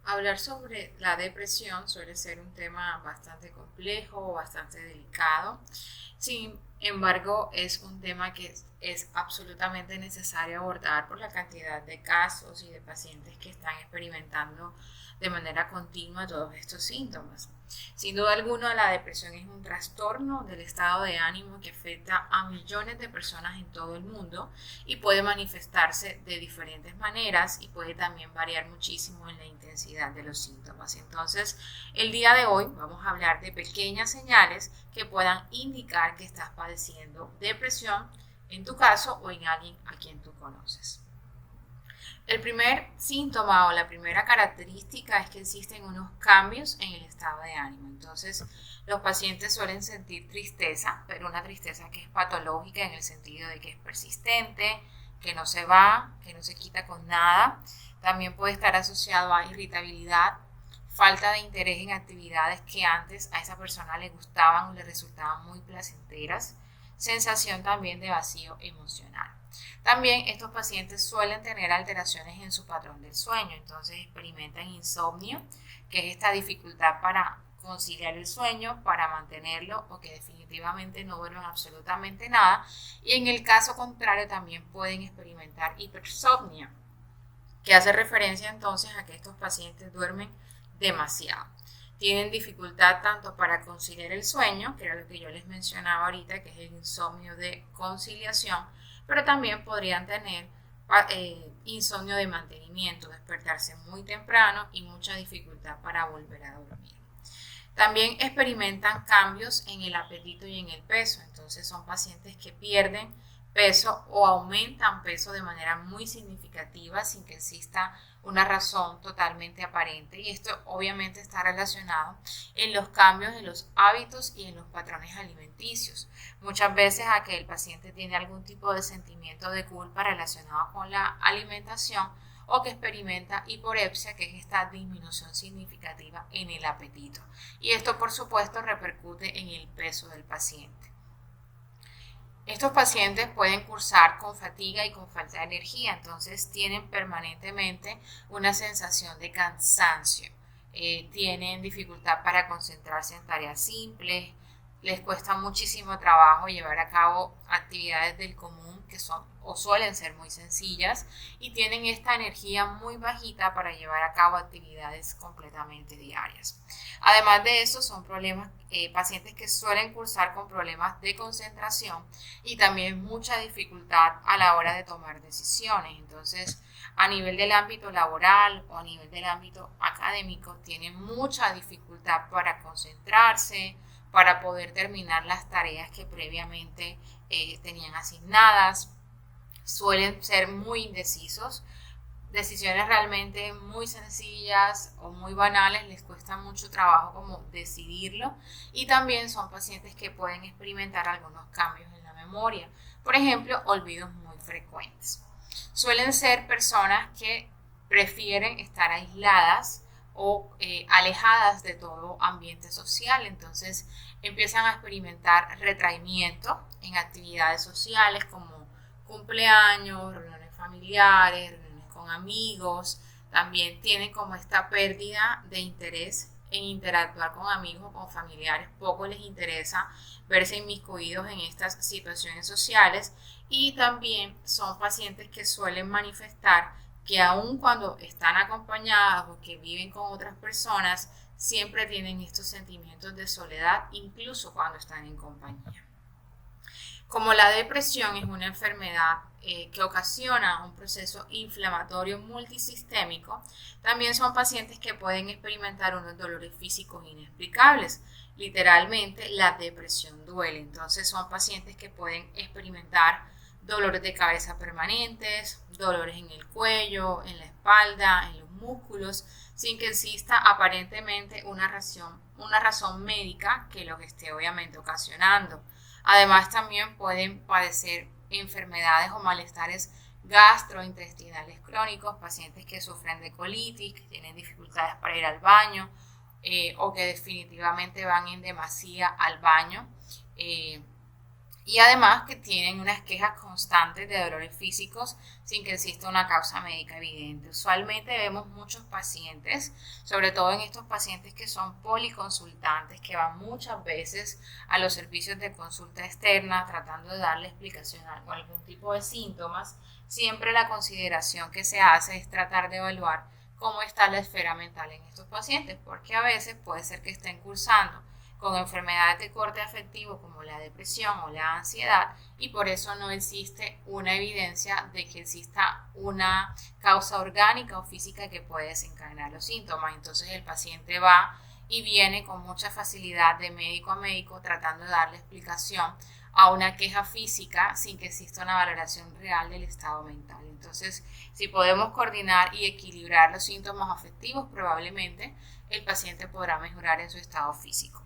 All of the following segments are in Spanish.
Hablar sobre la depresión suele ser un tema bastante complejo, bastante delicado. Sin embargo, es un tema que es absolutamente necesario abordar por la cantidad de casos y de pacientes que están experimentando de manera continua todos estos síntomas. Sin duda alguna, la depresión es un trastorno del estado de ánimo que afecta a millones de personas en todo el mundo y puede manifestarse de diferentes maneras y puede también variar muchísimo en la intensidad de los síntomas. Entonces, el día de hoy vamos a hablar de pequeñas señales que puedan indicar que estás padeciendo depresión en tu caso o en alguien a quien tú conoces. El primer síntoma o la primera característica es que existen unos cambios en el estado de ánimo. Entonces, los pacientes suelen sentir tristeza, pero una tristeza que es patológica en el sentido de que es persistente, que no se va, que no se quita con nada. También puede estar asociado a irritabilidad, falta de interés en actividades que antes a esa persona le gustaban o le resultaban muy placenteras, sensación también de vacío emocional. También estos pacientes suelen tener alteraciones en su patrón del sueño, entonces experimentan insomnio, que es esta dificultad para conciliar el sueño, para mantenerlo o que definitivamente no duermen absolutamente nada. Y en el caso contrario también pueden experimentar hipersomnia, que hace referencia entonces a que estos pacientes duermen demasiado. Tienen dificultad tanto para conciliar el sueño, que era lo que yo les mencionaba ahorita, que es el insomnio de conciliación, pero también podrían tener insomnio de mantenimiento, despertarse muy temprano y mucha dificultad para volver a dormir. También experimentan cambios en el apetito y en el peso, entonces son pacientes que pierden peso o aumentan peso de manera muy significativa sin que exista una razón totalmente aparente, y esto obviamente está relacionado en los cambios en los hábitos y en los patrones alimenticios. Muchas veces a que el paciente tiene algún tipo de sentimiento de culpa relacionado con la alimentación o que experimenta hiporepsia, que es esta disminución significativa en el apetito. Y esto, por supuesto, repercute en el peso del paciente. Estos pacientes pueden cursar con fatiga y con falta de energía, entonces tienen permanentemente una sensación de cansancio, tienen dificultad para concentrarse en tareas simples, les cuesta muchísimo trabajo llevar a cabo actividades del común que son o suelen ser muy sencillas y tienen esta energía muy bajita para llevar a cabo actividades completamente diarias. Además de eso, son pacientes que suelen cursar con problemas de concentración y también mucha dificultad a la hora de tomar decisiones. Entonces, a nivel del ámbito laboral o a nivel del ámbito académico, tienen mucha dificultad para concentrarse, para poder terminar las tareas que previamente tenían asignadas. Suelen ser muy indecisos, decisiones realmente muy sencillas o muy banales les cuesta mucho trabajo como decidirlo, y también son pacientes que pueden experimentar algunos cambios en la memoria, por ejemplo, olvidos muy frecuentes. Suelen ser personas que prefieren estar aisladas o alejadas de todo ambiente social, entonces empiezan a experimentar retraimiento en actividades sociales como cumpleaños, reuniones familiares, reuniones con amigos. También tienen como esta pérdida de interés en interactuar con amigos o con familiares, poco les interesa verse inmiscuidos en estas situaciones sociales, y también son pacientes que suelen manifestar que aun cuando están acompañados o que viven con otras personas, siempre tienen estos sentimientos de soledad, incluso cuando están en compañía. Como la depresión es una enfermedad que ocasiona un proceso inflamatorio multisistémico, también son pacientes que pueden experimentar unos dolores físicos inexplicables. Literalmente, la depresión duele. Entonces, son pacientes que pueden experimentar dolores de cabeza permanentes, dolores en el cuello, en la espalda, en los músculos, sin que exista aparentemente una razón médica que lo que esté obviamente ocasionando. Además, también pueden padecer enfermedades o malestares gastrointestinales crónicos, pacientes que sufren de colitis, que tienen dificultades para ir al baño o que definitivamente van en demasía al baño. y además que tienen unas quejas constantes de dolores físicos sin que exista una causa médica evidente. Usualmente vemos muchos pacientes, sobre todo en estos pacientes que son policonsultantes, que van muchas veces a los servicios de consulta externa tratando de darle explicación a algún tipo de síntomas. Siempre la consideración que se hace es tratar de evaluar cómo está la esfera mental en estos pacientes, porque a veces puede ser que estén cursando con enfermedades de corte afectivo como la depresión o la ansiedad, y por eso no existe una evidencia de que exista una causa orgánica o física que puede desencadenar los síntomas. Entonces el paciente va y viene con mucha facilidad de médico a médico tratando de darle explicación a una queja física sin que exista una valoración real del estado mental. Entonces, si podemos coordinar y equilibrar los síntomas afectivos, probablemente el paciente podrá mejorar en su estado físico.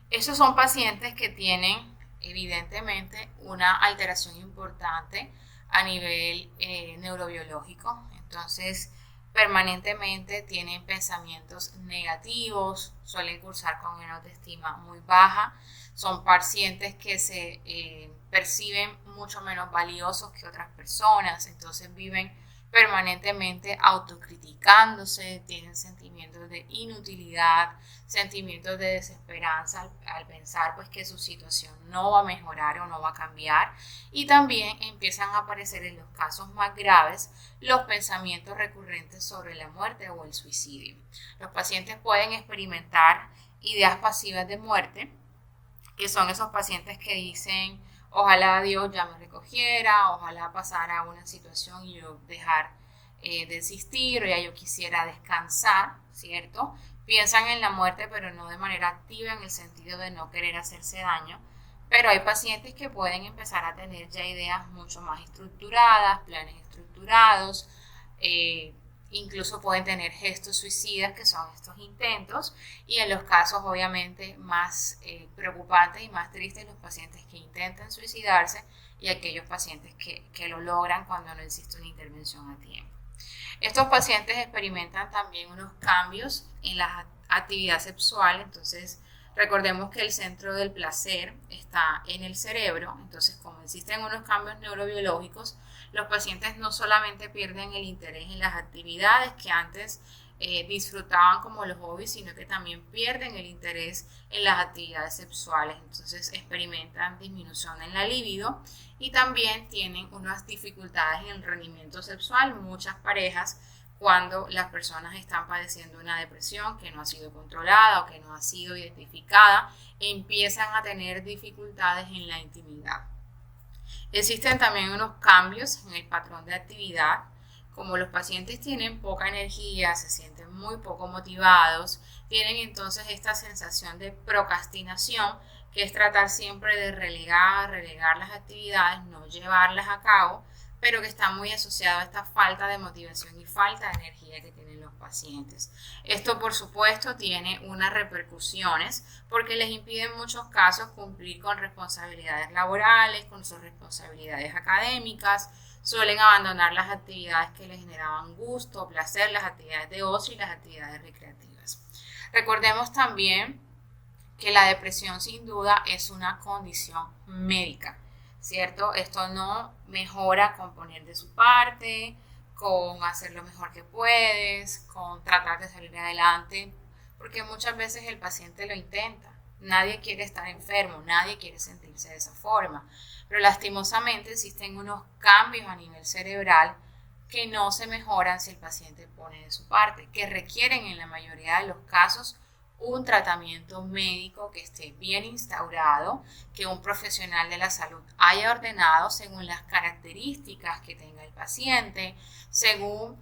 Estos son pacientes que tienen evidentemente una alteración importante a nivel neurobiológico. Entonces, permanentemente tienen pensamientos negativos, suelen cursar con una autoestima muy baja, son pacientes que se perciben mucho menos valiosos que otras personas, entonces viven permanentemente autocriticándose, tienen sentimientos de inutilidad, sentimientos de desesperanza al pensar pues que su situación no va a mejorar o no va a cambiar, y también empiezan a aparecer en los casos más graves los pensamientos recurrentes sobre la muerte o el suicidio. Los pacientes pueden experimentar ideas pasivas de muerte, que son esos pacientes que dicen: ojalá Dios ya me recogiera, ojalá pasara una situación y yo dejar de existir, o ya yo quisiera descansar, ¿cierto? Piensan en la muerte, pero no de manera activa, en el sentido de no querer hacerse daño. Pero hay pacientes que pueden empezar a tener ya ideas mucho más estructuradas, planes estructurados, incluso pueden tener gestos suicidas, que son estos intentos, y en los casos obviamente más preocupantes y más tristes, los pacientes que intentan suicidarse y aquellos pacientes que lo logran cuando no existe una intervención a tiempo. Estos pacientes experimentan también unos cambios en la actividad sexual. Entonces recordemos que el centro del placer está en el cerebro, entonces como existen unos cambios neurobiológicos, los pacientes no solamente pierden el interés en las actividades que antes disfrutaban como los hobbies, sino que también pierden el interés en las actividades sexuales. Entonces experimentan disminución en la libido y también tienen unas dificultades en el rendimiento sexual. Muchas parejas, cuando las personas están padeciendo una depresión que no ha sido controlada o que no ha sido identificada, empiezan a tener dificultades en la intimidad. Existen también unos cambios en el patrón de actividad. Como los pacientes tienen poca energía, se sienten muy poco motivados, tienen entonces esta sensación de procrastinación, que es tratar siempre de relegar las actividades, no llevarlas a cabo, pero que está muy asociado a esta falta de motivación y falta de energía que tienen los pacientes. Esto, por supuesto, tiene unas repercusiones porque les impide en muchos casos cumplir con responsabilidades laborales, con sus responsabilidades académicas. Suelen abandonar las actividades que les generaban gusto, placer, las actividades de ocio y las actividades recreativas. Recordemos también que la depresión sin duda es una condición médica, ¿cierto? Esto no mejora con poner de su parte, con hacer lo mejor que puedes, con tratar de salir adelante, porque muchas veces el paciente lo intenta. Nadie quiere estar enfermo, nadie quiere sentirse de esa forma, pero lastimosamente existen unos cambios a nivel cerebral que no se mejoran si el paciente pone de su parte, que requieren en la mayoría de los casos un tratamiento médico que esté bien instaurado, que un profesional de la salud haya ordenado según las características que tenga el paciente, según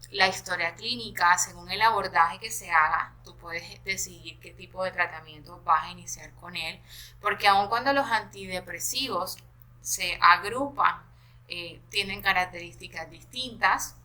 la historia clínica, según el abordaje que se haga. Tú puedes decidir qué tipo de tratamiento vas a iniciar con él, porque aun cuando los antidepresivos se agrupan, tienen características distintas,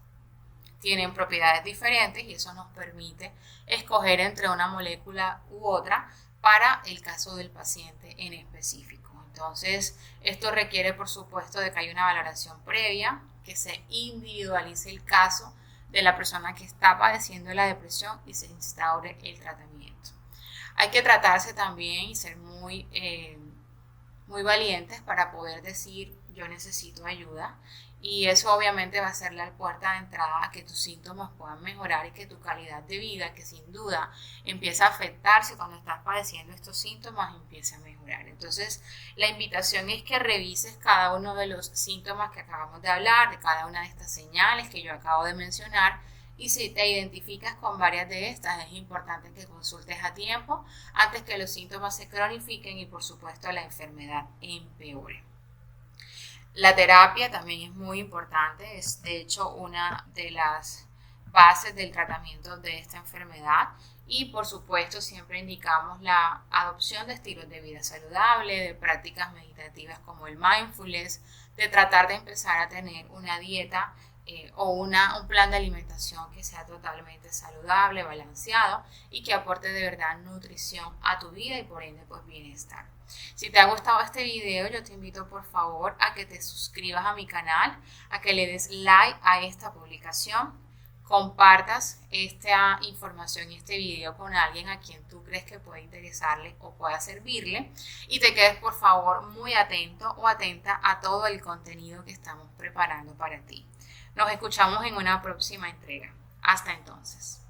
tienen propiedades diferentes, y eso nos permite escoger entre una molécula u otra para el caso del paciente en específico. Entonces, esto requiere, por supuesto, de que haya una valoración previa, que se individualice el caso de la persona que está padeciendo la depresión y se instaure el tratamiento. Hay que tratarse también y ser muy muy valientes para poder decir yo necesito ayuda, y eso obviamente va a ser la puerta de entrada a que tus síntomas puedan mejorar y que tu calidad de vida, que sin duda empieza a afectarse cuando estás padeciendo estos síntomas, empiece a mejorar. Entonces, la invitación es que revises cada uno de los síntomas que acabamos de hablar, de cada una de estas señales que yo acabo de mencionar, y si te identificas con varias de estas, es importante que consultes a tiempo antes que los síntomas se cronifiquen y por supuesto la enfermedad empeore. La terapia también es muy importante, es de hecho una de las bases del tratamiento de esta enfermedad, y por supuesto siempre indicamos la adopción de estilos de vida saludable, de prácticas meditativas como el mindfulness, de tratar de empezar a tener una dieta o un plan de alimentación que sea totalmente saludable, balanceado y que aporte de verdad nutrición a tu vida y por ende pues bienestar. Si te ha gustado este video, yo te invito por favor a que te suscribas a mi canal, a que le des like a esta publicación, compartas esta información y este video con alguien a quien tú crees que puede interesarle o pueda servirle, y te quedes por favor muy atento o atenta a todo el contenido que estamos preparando para ti. Nos escuchamos en una próxima entrega. Hasta entonces.